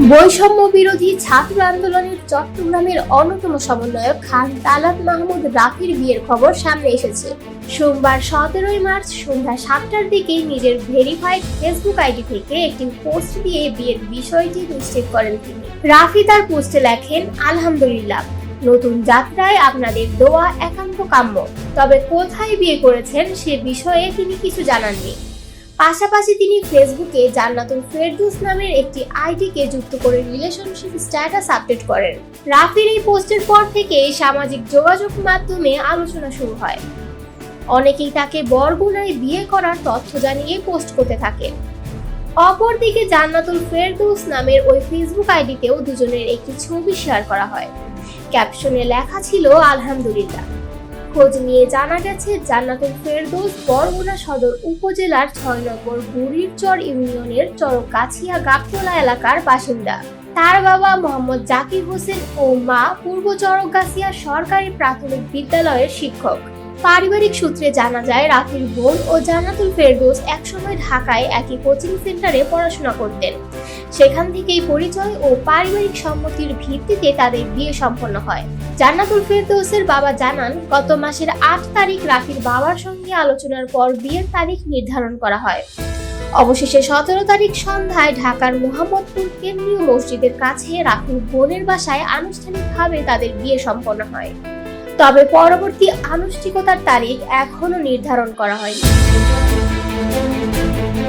বৈষম্য বিরোধী ছাত্র আন্দোলনের চট্টগ্রামের অন্যতম সমন্বয়ক খান তালাত মাহমুদ রাফির বিয়ের খবর সামনে এসেছে। সোমবার 17 মার্চ সন্ধ্যা 7টার দিকে নিজের ভেরিফাইড ফেসবুক আইডি থেকে একটি পোস্ট দিয়ে বিয়ের বিষয়টি নিশ্চিত করেন তিনি। রাফি তার পোস্টে লেখেন, আলহামদুলিল্লাহ, নতুন যাত্রায় আপনাদের দোয়া একান্ত কাম্য। তবে কোথায় বিয়ে করেছেন সে বিষয়ে তিনি কিছু জানাননি। পাশাপাশি তিনি ফেসবুকে জান্নাতুল ফেরদৌস নামের একটি আইডিকে যুক্ত করে রিলেশনশিপ স্ট্যাটাস আপডেট করেন। রাফির এই পোস্টের পর থেকে সামাজিক যোগাযোগ মাধ্যমে আলোচনা শুরু হয়। অনেকেই তাকে বরগুনায় বিয়ে করার তথ্য জানিয়ে পোস্ট করতে থাকে। অপরদিকে জান্নাতুল ফেরদৌস নামের ওই ফেসবুক আইডিতেও দুজনের একটি ছবি শেয়ার করা হয়। ক্যাপশনে লেখা ছিল, আলহামদুলিল্লাহ। খোঁজ নিয়ে জানা গেছে, জান্নাতুল ফেরদৌস বরগুনা সদর উপজেলার 6 নম্বর বুড়িরচর ইউনিয়নের চরকাছিয়া গাবতলা এলাকার বাসিন্দা। তার বাবা মোহাম্মদ জাকির হোসেন ও মা পূর্ব চরকাছিয়া সরকারি প্রাথমিক বিদ্যালয়ের শিক্ষক। পারিবারিক সূত্রে জানা যায়, রাফির বোন ও জান্নাতুল ফেরদৌস একসময় ঢাকায় একই কোচিং সেন্টারে পড়াশোনা করতেন। সেখান থেকেই পরিচয় ও পারিবারিক সম্মতির ভিত্তিতে তাদের বিয়ে সম্পন্ন হয়। জান্নাতুল ফেরদৌসের বাবা জানান, গত মাসের 8 তারিখ রাফির বাবার সঙ্গে আলোচনার পর বিয়ের তারিখ নির্ধারণ করা হয়। অবশেষে 17 তারিখ সন্ধ্যায় ঢাকার মোহাম্মদপুর কেন্দ্রীয় মসজিদের কাছে রাফির বোনের বাসায় আনুষ্ঠানিকভাবে তাদের বিয়ে সম্পন্ন হয়। তবে পরবর্তী আনুষ্ঠানিকতার তারিখ এখনো নির্ধারণ করা হয়নি।